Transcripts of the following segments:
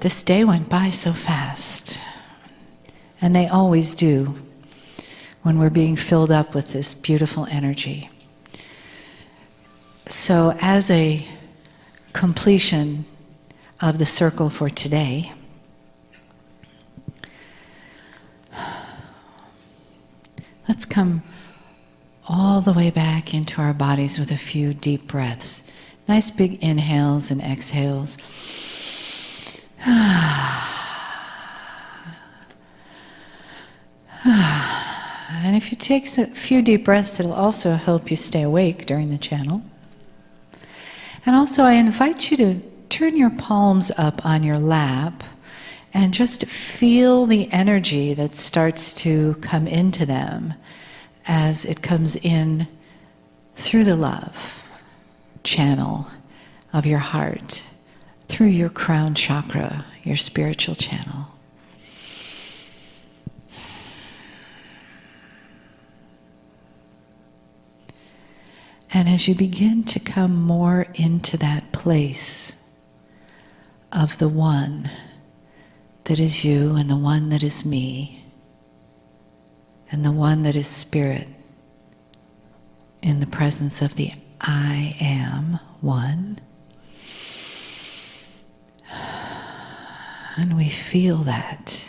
This day went by so fast. And they always do when we're being filled up with this beautiful energy. So as a completion of the circle for today, let's come all the way back into our bodies with a few deep breaths. Nice big inhales and exhales. And if you take a few deep breaths, it'll also help you stay awake during the channel. And also I invite you to turn your palms up on your lap and just feel the energy that starts to come into them as it comes in through the love channel of your heart, through your crown chakra, your spiritual channel. And as you begin to come more into that place of the one that is you and the one that is me and the one that is spirit in the presence of the I am one, and we feel that.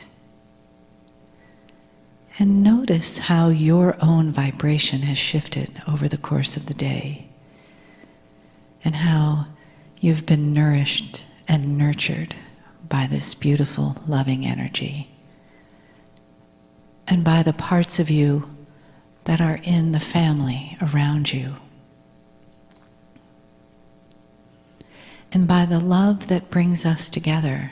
And notice how your own vibration has shifted over the course of the day, and how you've been nourished and nurtured by this beautiful, loving energy, and by the parts of you that are in the family around you, and by the love that brings us together.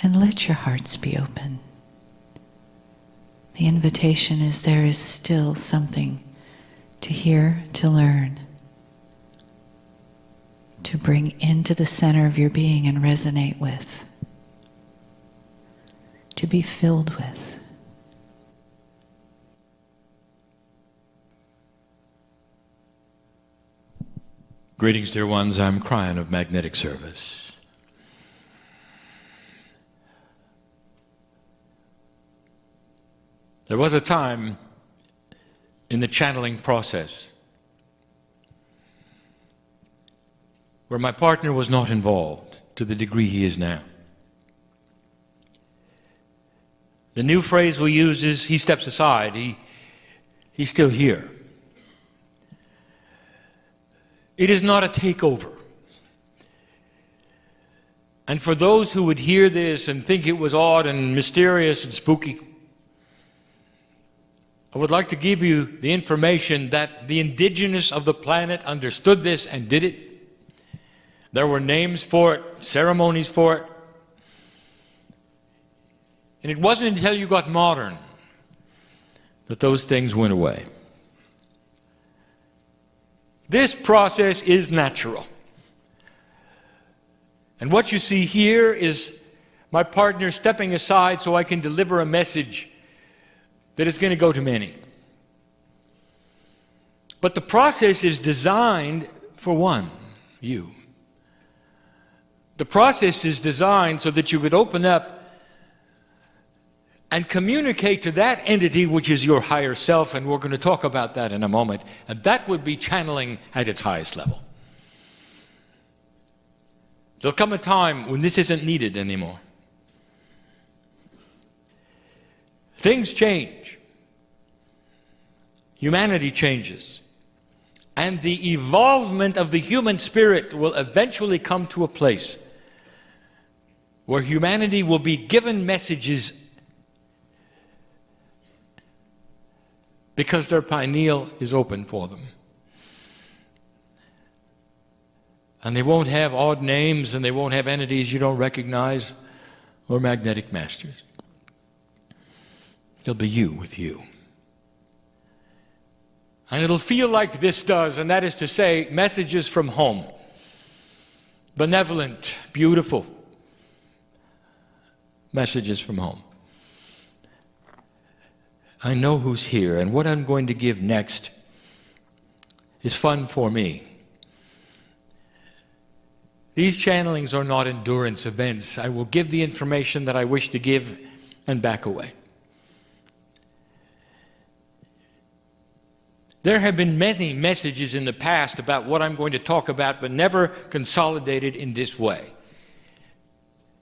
And let your hearts be open. The invitation is there is still something to hear, to learn, to bring into the center of your being and resonate with, to be filled with. Greetings, dear ones. I'm Kryon of Magnetic Service. There was a time in the channeling process where my partner was not involved to the degree he is now. The new phrase we use is he steps aside, he's still here. It is not a takeover. And for those who would hear this and think it was odd and mysterious and spooky, I would like to give you the information that the indigenous of the planet understood this and did it. There were names for it, ceremonies for it. And it wasn't until you got modern that those things went away. This process is natural. And what you see here is my partner stepping aside so I can deliver a message that is going to go to many. But the process is designed for one, you. The process is designed so that you could open up and communicate to that entity which is your higher self, and we're going to talk about that in a moment, and that would be channeling at its highest level. There'll come a time when this isn't needed anymore. Things change. Humanity changes. And the evolvement of the human spirit will eventually come to a place where humanity will be given messages because their pineal is open for them. And they won't have odd names, and they won't have entities you don't recognize or magnetic masters. It'll be you with you. And it'll feel like this does, and that is to say, messages from home. Benevolent, beautiful messages from home. I know who's here, and what I'm going to give next is fun for me. These channelings are not endurance events. I will give the information that I wish to give and back away. There have been many messages in the past about what I'm going to talk about, but never consolidated in this way.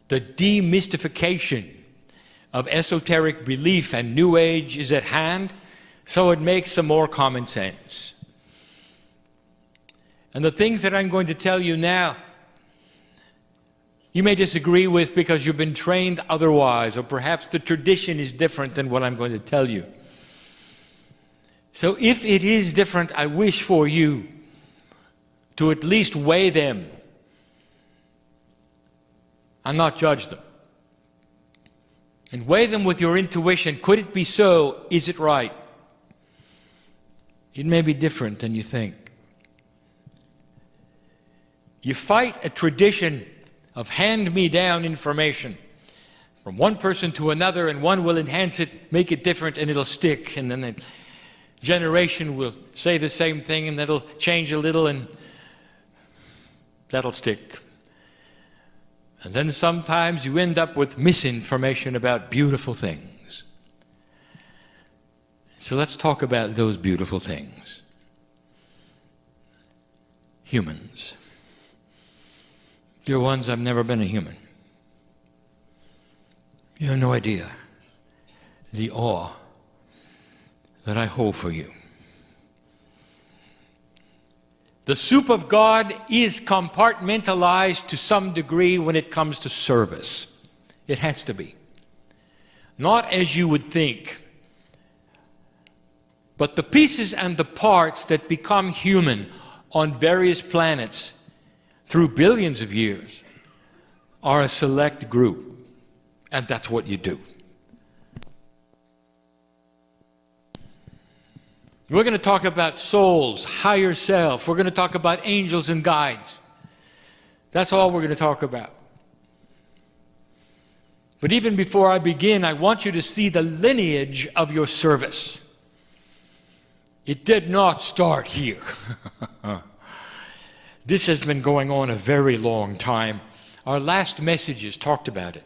The demystification of esoteric belief and New Age is at hand, so it makes some more common sense. And the things that I'm going to tell you now, you may disagree with because you've been trained otherwise, or perhaps the tradition is different than what I'm going to tell you. So if it is different, I wish for you to at least weigh them and not judge them. And weigh them with your intuition. Could it be so? Is it right? It may be different than you think. You fight a tradition of hand-me-down information from one person to another, and one will enhance it, make it different, and it'll stick. And then a generation will say the same thing, and that'll change a little, and that'll stick. And then sometimes you end up with misinformation about beautiful things. So let's talk about those beautiful things. Humans. Dear ones, I've never been a human. You have no idea the awe that I hold for you. The soup of God is compartmentalized to some degree when it comes to service. It has to be. Not as you would think, but the pieces and the parts that become human on various planets through billions of years are a select group, and that's what you do. We're going to talk about souls, higher self. We're going to talk about angels and guides. That's all we're going to talk about. But even before I begin, I want you to see the lineage of your service. It did not start here. This has been going on a very long time. Our last messages talked about it.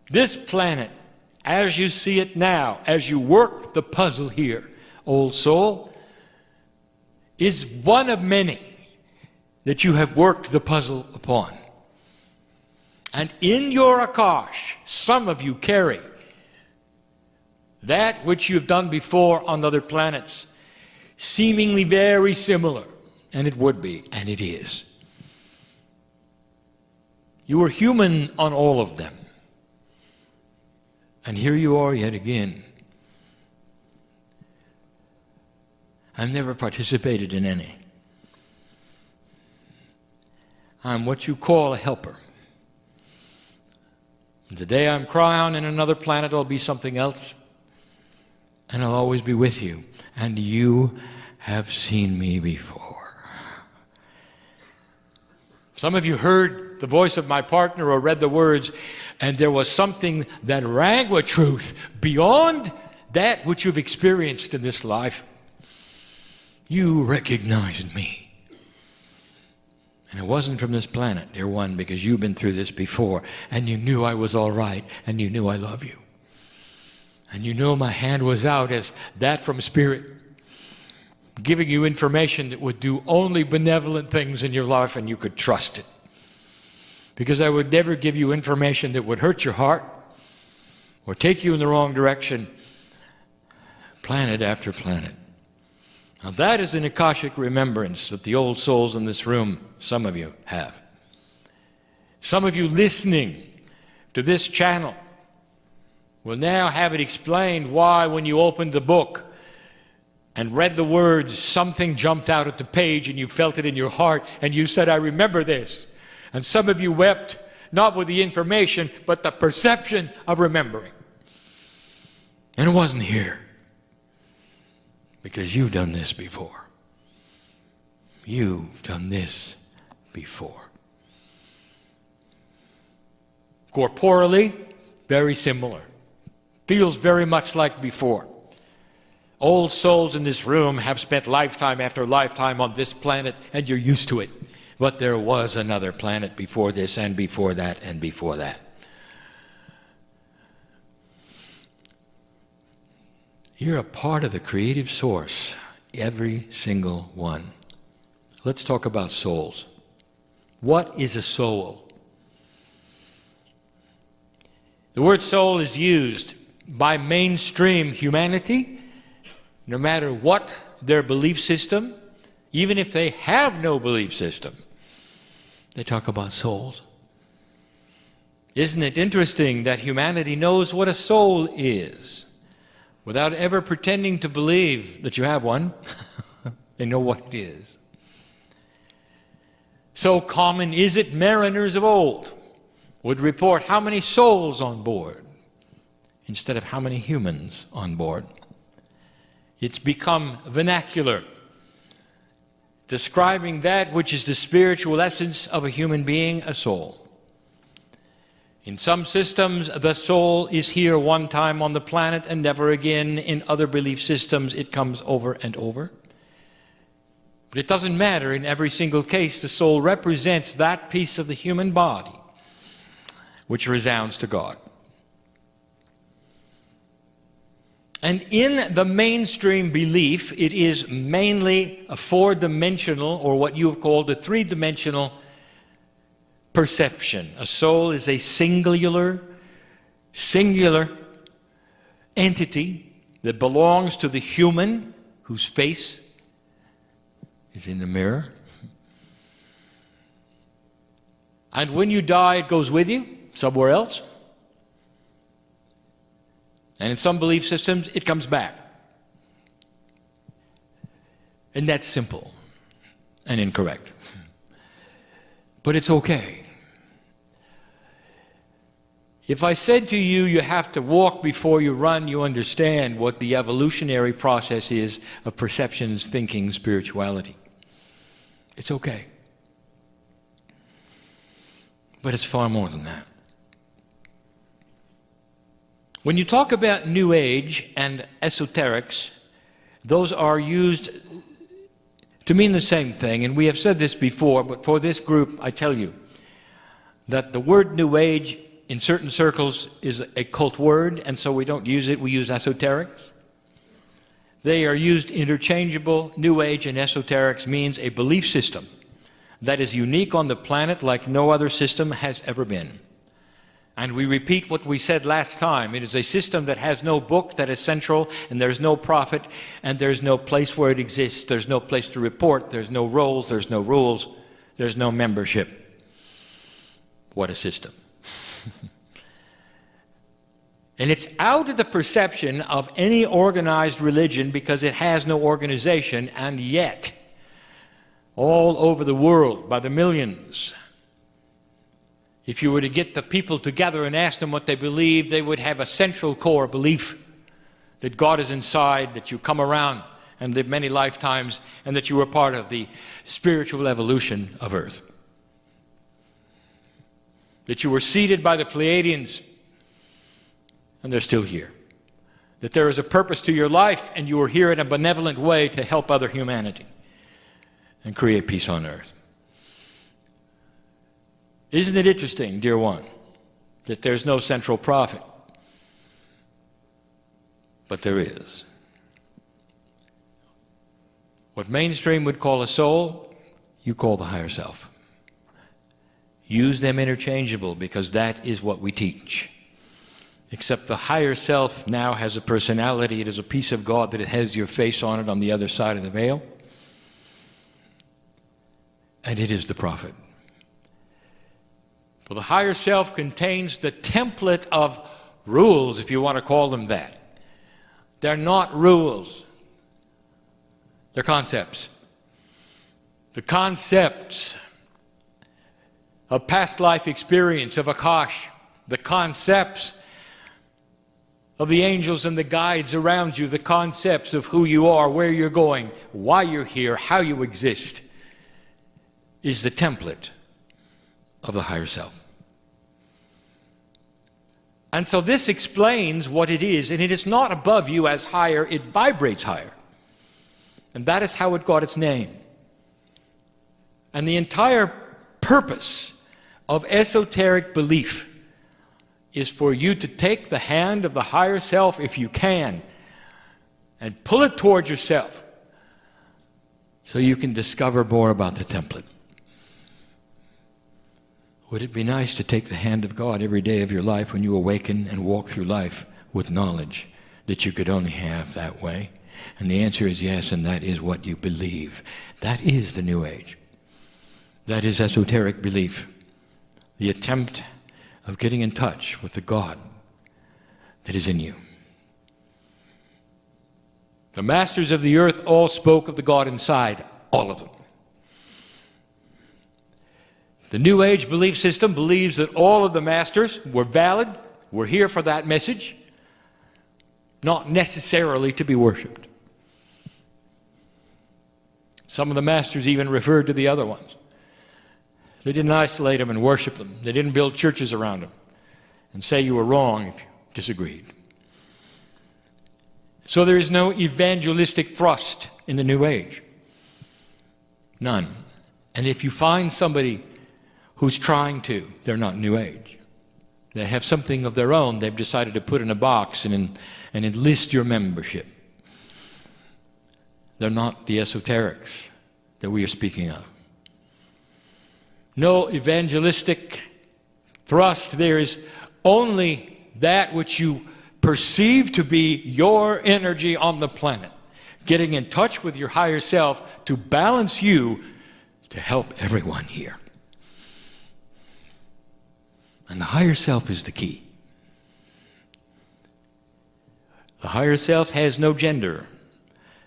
This planet, as you see it now, as you work the puzzle here, old soul, is one of many that you have worked the puzzle upon. And in your Akash, some of you carry that which you've done before on other planets, seemingly very similar. And it would be, and it is. You were human on all of them. And here you are yet again. I've never participated in any. I'm what you call a helper. And today I'm Kryon, in another planet I'll be something else. And I'll always be with you. And you have seen me before. Some of you heard the voice of my partner or read the words, and there was something that rang with truth beyond that which you've experienced in this life. You recognized me. And it wasn't from this planet, dear one, because you've been through this before, and you knew I was all right, and you knew I love you. And you know my hand was out as that from Spirit, giving you information that would do only benevolent things in your life, and you could trust it. Because I would never give you information that would hurt your heart or take you in the wrong direction, planet after planet. Now that is an Akashic remembrance that the old souls in this room, some of you, have. Some of you listening to this channel will now have it explained why when you opened the book and read the words, something jumped out at the page and you felt it in your heart and you said, I remember this. And some of you wept, not with the information, but the perception of remembering. And it wasn't here. Because you've done this before. You've done this before. Corporally, very similar. feels very much like before. Old souls in this room have spent lifetime after lifetime on this planet, and you're used to it. But there was another planet before this, and before that, and before that. You're a part of the creative source, every single one. Let's talk about souls. What is a soul? The word soul is used by mainstream humanity, no matter what their belief system, even if they have no belief system. They talk about souls. Isn't it interesting that humanity knows what a soul is without ever pretending to believe that you have one? They know what it is. So common is it, mariners of old would report how many souls on board instead of how many humans on board. It's become vernacular, describing that which is the spiritual essence of a human being, a soul. In some systems, the soul is here one time on the planet and never again. In other belief systems, it comes over and over. But it doesn't matter. In every single case, the soul represents that piece of the human body which resounds to God. And in the mainstream belief, it is mainly a four-dimensional, or what you have called a three-dimensional perception. A soul is a singular entity that belongs to the human whose face is in the mirror. And when you die, it goes with you somewhere else. And in some belief systems, it comes back. And that's simple and incorrect. But it's okay. If I said to you, you have to walk before you run, you understand what the evolutionary process is of perceptions, thinking, spirituality. It's okay. But it's far more than that. When you talk about New Age and esoterics, those are used to mean the same thing. And we have said this before, but for this group, I tell you that the word New Age in certain circles is a cult word, and so we don't use it. We use esoterics. They are used interchangeable. New Age and esoterics means a belief system that is unique on the planet like no other system has ever been. And we repeat what we said last time. It is a system that has no book that is central, and there's no prophet, and there's no place where it exists. There's no place to report. There's no roles. There's no rules. There's no membership. What a system. And it's out of the perception of any organized religion because it has no organization, and yet, all over the world, by the millions, if you were to get the people together and ask them what they believe, they would have a central core belief that God is inside, that you come around and live many lifetimes, and that you are part of the spiritual evolution of Earth. That you were seated by the Pleiadians, and they're still here. That there is a purpose to your life, and you are here in a benevolent way to help other humanity and create peace on Earth. Isn't it interesting, dear one, that there's no central prophet? But there is. What mainstream would call a soul, you call the higher self. Use them interchangeable because that is what we teach. Except the higher self now has a personality. It is a piece of God that it has your face on it on the other side of the veil. And it is the prophet. Well, the higher self contains the template of rules, if you want to call them that. They're not rules. They're concepts. The concepts of past life experience, of Akash, the concepts of the angels and the guides around you, the concepts of who you are, where you're going, why you're here, how you exist, is the template of the higher self. And so this explains what it is, and it is not above you as higher, it vibrates higher. And that is how it got its name. And the entire purpose of esoteric belief is for you to take the hand of the higher self, if you can, and pull it towards yourself so you can discover more about the template. Would it be nice to take the hand of God every day of your life when you awaken and walk through life with knowledge that you could only have that way? And the answer is yes, and that is what you believe. That is the New Age. That is esoteric belief. The attempt of getting in touch with the God that is in you. The masters of the earth all spoke of the God inside, all of them. The New Age belief system believes that all of the masters were valid, were here for that message, not necessarily to be worshipped. Some of the masters even referred to the other ones. They didn't isolate them and worship them. They didn't build churches around them and say you were wrong if you disagreed. So there is no evangelistic thrust in the New Age. None. And if you find somebody who's trying to, they're not New Age. They have something of their own they've decided to put in a box and enlist your membership. They're not the esoterics that we are speaking of. No evangelistic thrust. There is only that which you perceive to be your energy on the planet, getting in touch with your higher self to balance you to help everyone here. And the higher self is the key. The higher self has no gender.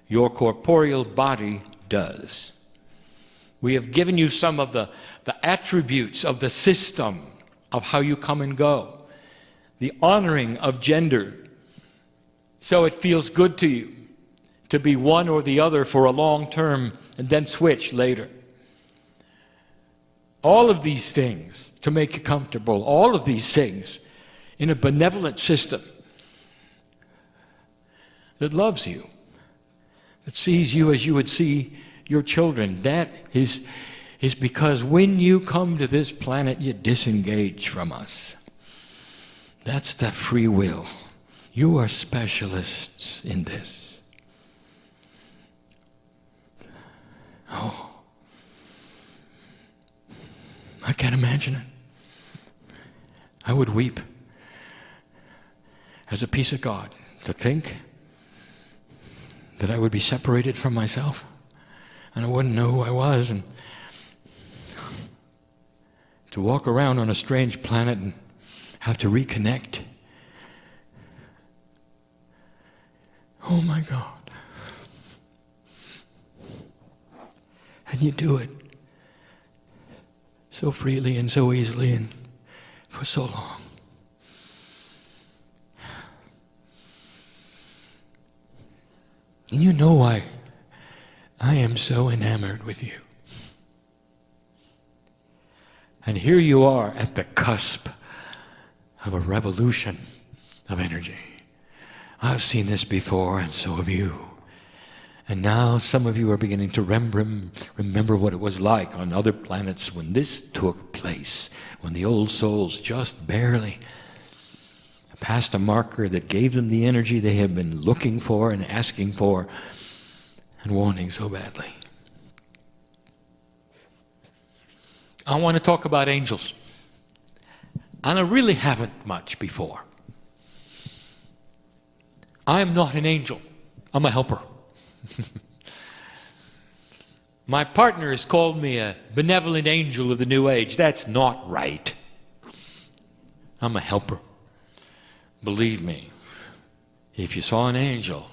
Your corporeal body does. We have given you some of the attributes of the system of how you come and go. The honoring of gender. So it feels good to you to be one or the other for a long term and then switch later. All of these things to make you comfortable. All of these things in a benevolent system that loves you. That sees you as you would see your children. That is because when you come to this planet, you disengage from us. That's the free will. You are specialists in this. Oh, I can't imagine it. I would weep as a piece of God to think that I would be separated from myself and I wouldn't know who I was, and to walk around on a strange planet and have to reconnect. Oh my God. And you do it so freely and so easily and for so long. And you know why I am so enamored with you. And here you are at the cusp of a revolution of energy. I've seen this before, and so have you. And now some of you are beginning to remember what it was like on other planets when this took place, when the old souls just barely passed a marker that gave them the energy they have been looking for and asking for and wanting so badly. I want to talk about angels. And I really haven't much before. I'm not an angel. I'm a helper. My partner has called me a benevolent angel of the New Age. That's not right. I'm a helper. Believe me, if you saw an angel,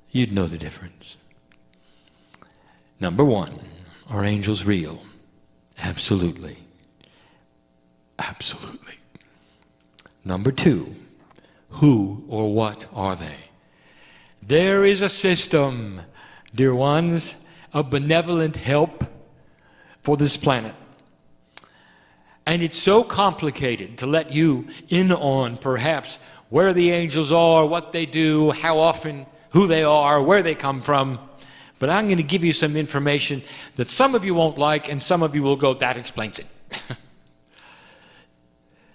you'd know the difference. Number one, are angels real? Absolutely. Absolutely. Number two, who or what are they? There is a system, dear ones, of benevolent help for this planet. And it's so complicated to let you in on perhaps where the angels are, what they do, how often, who they are, where they come from. But I'm going to give you some information that some of you won't like, and some of you will go, that explains it.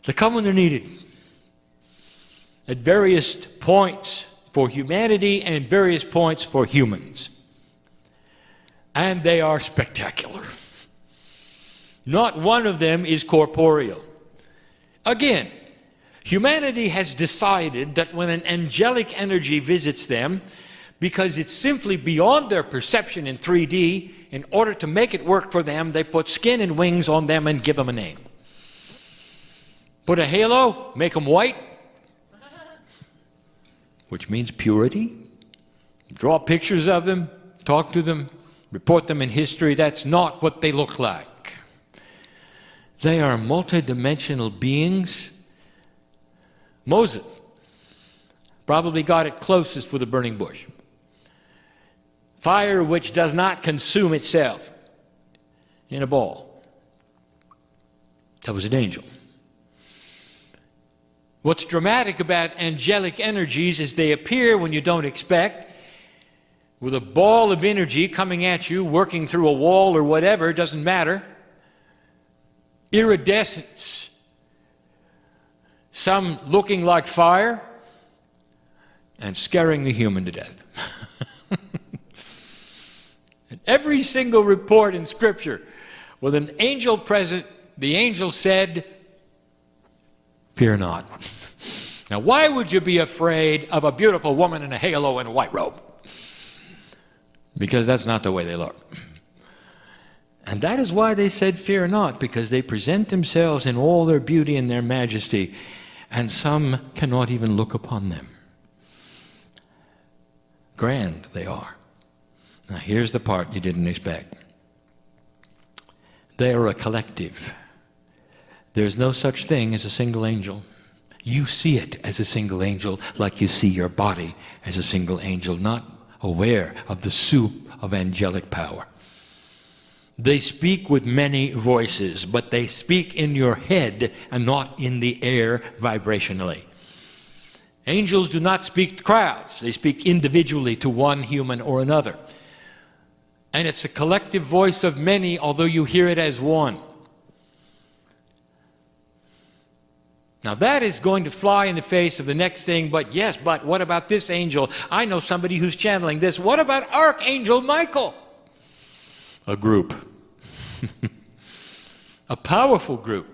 They come when they're needed at various points for humanity and various points for humans. And they are spectacular. Not one of them is corporeal. Again, humanity has decided that when an angelic energy visits them, because it's simply beyond their perception in 3D, in order to make it work for them, they put skin and wings on them and give them a name. Put a halo, make them white, which means purity. Draw pictures of them, talk to them, report them in history. That's not what they look like. They are multidimensional beings. Moses probably got it closest with a burning bush. Fire which does not consume itself in a ball. That was an angel. What's dramatic about angelic energies is they appear when you don't expect, with a ball of energy coming at you, working through a wall or whatever, it doesn't matter. Iridescence. Some looking like fire and scaring the human to death. And every single report in Scripture with an angel present, the angel said, fear not. Now, why would you be afraid of a beautiful woman in a halo and a white robe? Because that's not the way they look. And that is why they said fear not, because they present themselves in all their beauty and their majesty, and some cannot even look upon them. Grand they are. Now here's the part you didn't expect. They are a collective. There's no such thing as a single angel. You see it as a single angel, like you see your body as a single angel, not aware of the soup of angelic power. They speak with many voices, but they speak in your head and not in the air vibrationally. Angels do not speak to crowds. They speak individually to one human or another. And it's a collective voice of many, although you hear it as one. Now that is going to fly in the face of the next thing, but yes, but what about this angel? I know somebody who's channeling this. What about Archangel Michael? A group. A powerful group.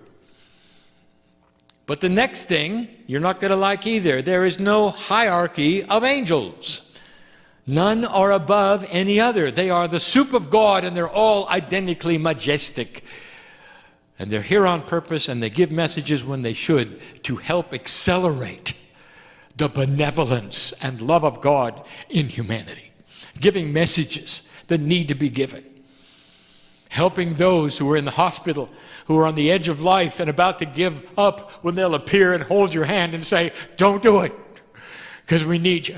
But the next thing you're not going to like either. There is no hierarchy of angels. None are above any other. They are the soup of God, and they're all identically majestic. And they're here on purpose, and they give messages when they should to help accelerate the benevolence and love of God in humanity. Giving messages that need to be given. Helping those who are in the hospital, who are on the edge of life and about to give up, when they'll appear and hold your hand and say, don't do it, because we need you.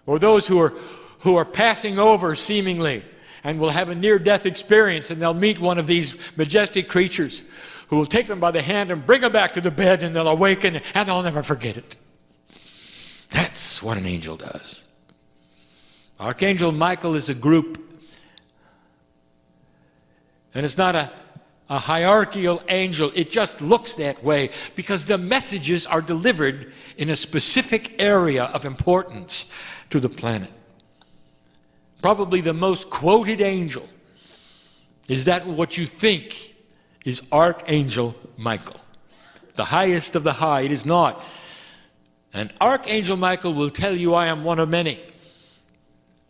Or those who are passing over seemingly and will have a near-death experience, and they'll meet one of these majestic creatures who will take them by the hand and bring them back to the bed, and they'll awaken and they'll never forget it. That's what an angel does. Archangel Michael is a group. And it's not a hierarchical angel. It just looks that way because the messages are delivered in a specific area of importance to the planet. Probably the most quoted angel is that what you think is Archangel Michael. The highest of the high. It is not. And Archangel Michael will tell you, I am one of many.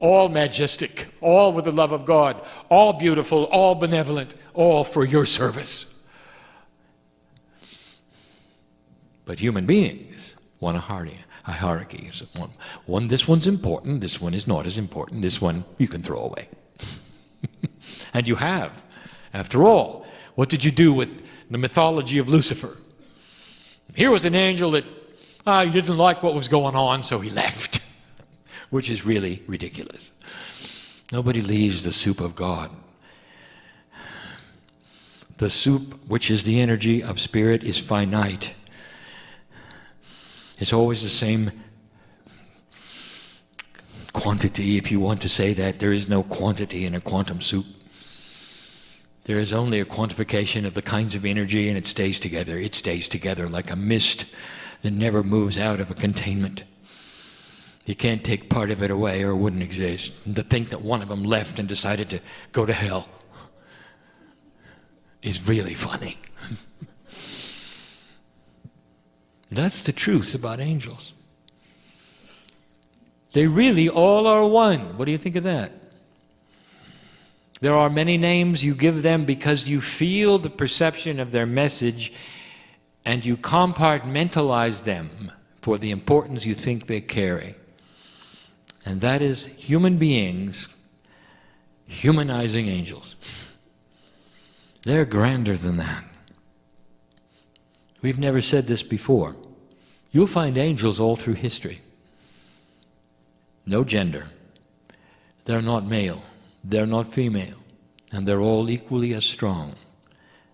All majestic, all with the love of God, all beautiful, all benevolent, all for your service. But human beings want a hierarchy. So this one's important, this one is not as important, this one you can throw away. And you have. After all, what did you do with the mythology of Lucifer? Here was an angel that he didn't like what was going on, so he left. Which is really ridiculous. Nobody leaves the soup of God. The soup, which is the energy of spirit, is finite. It's always the same quantity, if you want to say that. There is no quantity in a quantum soup. There is only a quantification of the kinds of energy, and it stays together. It stays together like a mist that never moves out of a containment. You can't take part of it away or it wouldn't exist. And to think that one of them left and decided to go to hell is really funny. That's the truth about angels. They really all are one. What do you think of that? There are many names you give them because you feel the perception of their message and you compartmentalize them for the importance you think they carry. And that is human beings humanizing angels. They're grander than that. We've never said this before. You'll find angels all through history. No gender. They're not male. They're not female. And they're all equally as strong.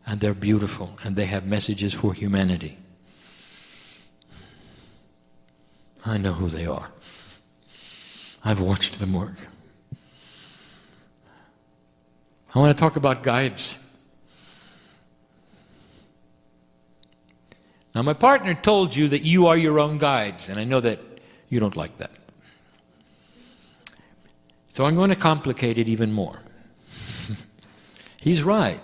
And they're beautiful. And they have messages for humanity. I know who they are. I've watched them work. I want to talk about guides. Now, my partner told you that you are your own guides, and I know that you don't like that. So I'm going to complicate it even more. He's right.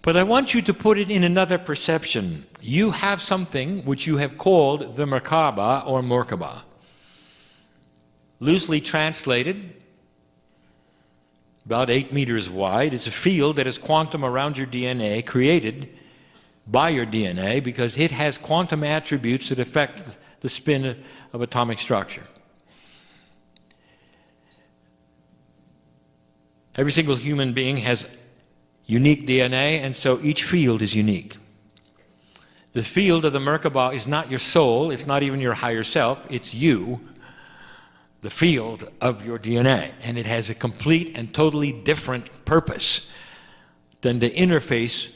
But I want you to put it in another perception. You have something which you have called the Merkaba or Merkaba. Loosely translated, about 8 meters wide, it's a field that is quantum around your DNA, created by your DNA, because it has quantum attributes that affect the spin of atomic structure. Every single human being has unique DNA, and so each field is unique. The field of the Merkaba is not your soul, it's not even your higher self, it's you, the field of your DNA. And it has a complete and totally different purpose than to interface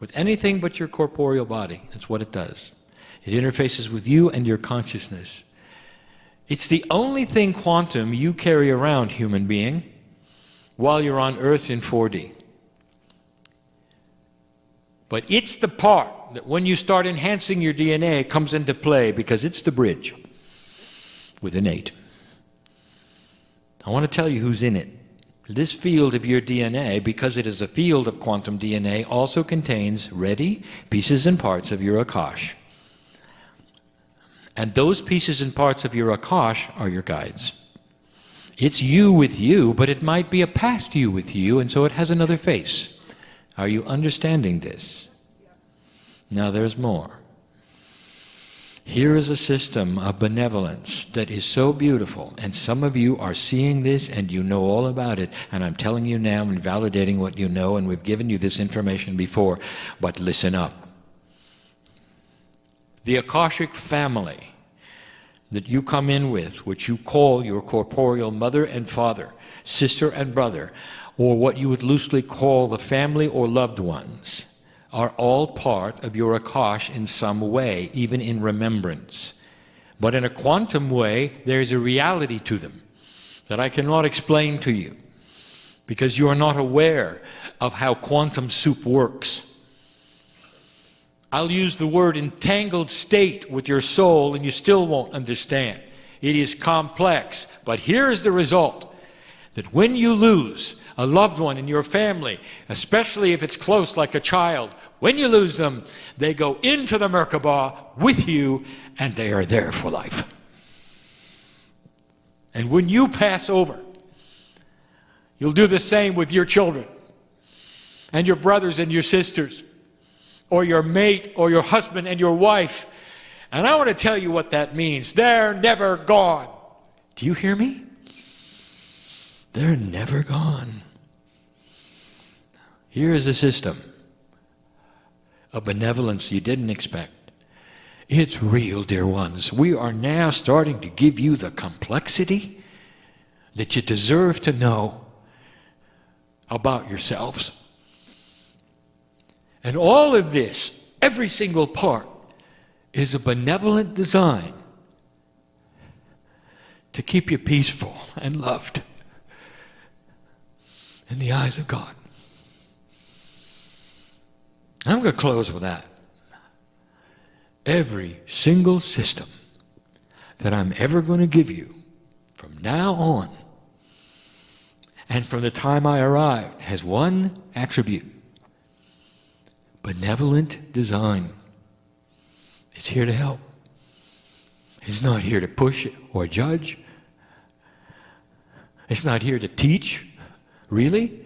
with anything but your corporeal body. That's what it does. It interfaces with you and your consciousness. It's the only thing quantum you carry around, human being, while you're on Earth in 4D. But it's the part that when you start enhancing your DNA comes into play, because it's the bridge with an 8. I want to tell you who's in it. This field of your DNA, because it is a field of quantum DNA, also contains ready pieces and parts of your Akash. And those pieces and parts of your Akash are your guides. It's you with you, but it might be a past you with you, and so it has another face. Are you understanding this? Now there's more. Here is a system of benevolence that is so beautiful, and some of you are seeing this and you know all about it, and I'm telling you now and validating what you know, and we've given you this information before, but listen up. The Akashic family that you come in with, which you call your corporeal mother and father, sister and brother, or what you would loosely call the family or loved ones, are all part of your Akash in some way, even in remembrance. But in a quantum way, there's a reality to them that I cannot explain to you, because you are not aware of how quantum soup works. I'll use the word entangled state with your soul, and you still won't understand. It is complex, but here is the result. That when you lose a loved one in your family, especially if it's close like a child, when you lose them, they go into the Merkaba with you, and they are there for life. And when you pass over, you'll do the same with your children, and your brothers and your sisters, or your mate, or your husband and your wife. And I want to tell you what that means. They're never gone. Do you hear me? They're never gone. Here is a system of benevolence you didn't expect. It's real, dear ones. We are now starting to give you the complexity that you deserve to know about yourselves And all of this, every single part, is a benevolent design to keep you peaceful and loved in the eyes of God. I'm going to close with that. Every single system that I'm ever going to give you from now on and from the time I arrived has one attribute: benevolent design. It's here to help. It's not here to push or judge. It's not here to teach, really.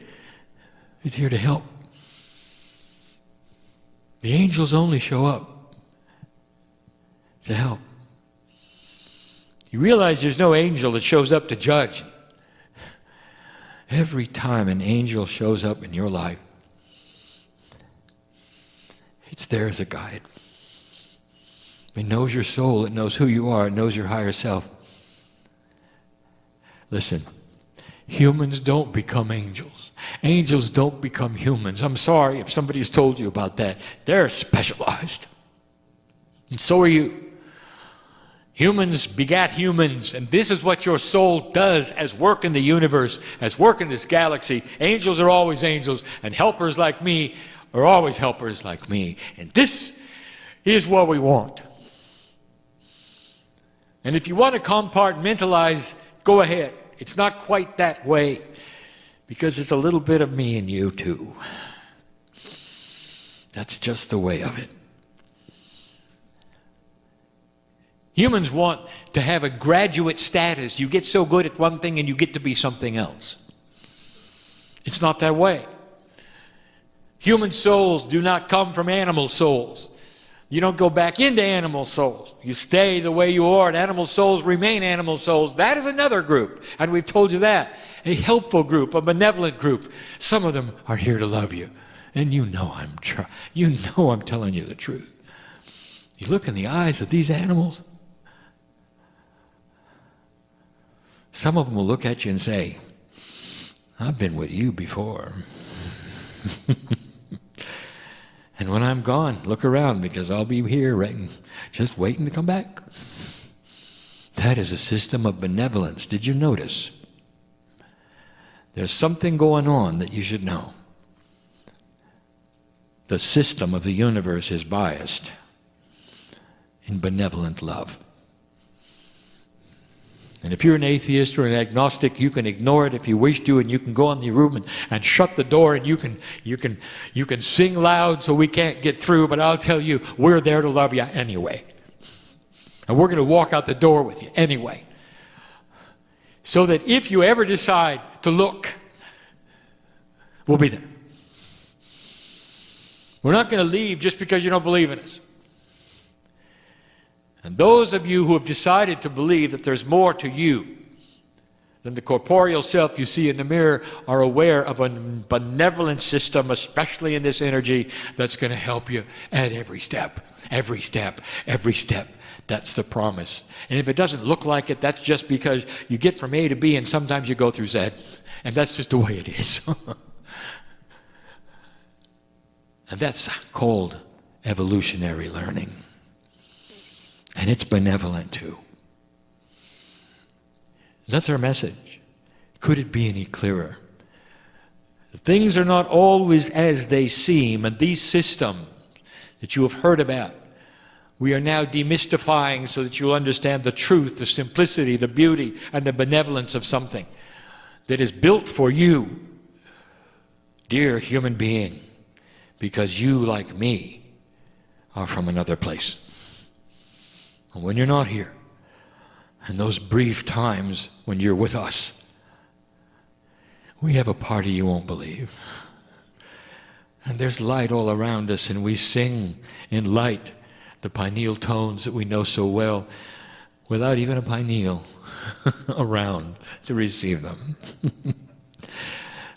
It's here to help. The angels only show up to help. You realize there's no angel that shows up to judge. Every time an angel shows up in your life, it's there as a guide. It knows your soul. It knows who you are. It knows your higher self. Listen, humans don't become angels. Angels don't become humans. I'm sorry if somebody has told you about that. They're specialized. And so are you. Humans begat humans, and this is what your soul does as work in the universe, as work in this galaxy. Angels are always angels, and helpers like me are always helpers like me. And this is what we want. And if you want to compartmentalize, go ahead. It's not quite that way, because it's a little bit of me and you too. That's just the way of it. Humans want to have a graduate status. You get so good at one thing and you get to be something else. It's not that way. Human souls do not come from animal souls. You don't go back into animal souls. You stay the way you are, and animal souls remain animal souls. That is another group, and we've told you that. A helpful group, a benevolent group. Some of them are here to love you, and you know I'm telling you the truth. You look in the eyes of these animals. Some of them will look at you and say, I've been with you before. And when I'm gone, look around, because I'll be here just waiting to come back. That is a system of benevolence. Did you notice? There's something going on that you should know. The system of the universe is biased in benevolent love. And if you're an atheist or an agnostic, you can ignore it if you wish to, and you can go in the room and shut the door, and you can sing loud so we can't get through, but I'll tell you, we're there to love you anyway. And we're going to walk out the door with you anyway. So that if you ever decide to look, we'll be there. We're not going to leave just because you don't believe in us. And those of you who have decided to believe that there's more to you than the corporeal self you see in the mirror are aware of a benevolent system, especially in this energy, that's going to help you at every step, every step, every step. That's the promise. And if it doesn't look like it, that's just because you get from A to B and sometimes you go through Z. And that's just the way it is. And that's called evolutionary learning. And it's benevolent too. That's our message. Could it be any clearer? Things are not always as they seem, and these systems that you have heard about, we are now demystifying so that you'll understand the truth, the simplicity, the beauty, and the benevolence of something that is built for you, dear human being, because you, like me, are from another place. And when you're not here, and those brief times when you're with us, we have a party you won't believe. And there's light all around us, and we sing in light the pineal tones that we know so well, without even a pineal around to receive them.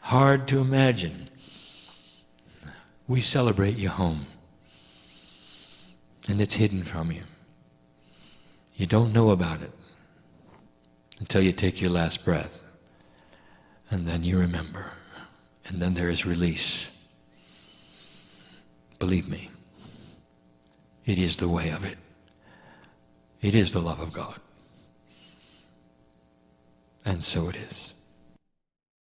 Hard to imagine. We celebrate you home, and it's hidden from you. You don't know about it until you take your last breath. And then you remember. And then there is release. Believe me, it is the way of it. It is the love of God. And so it is.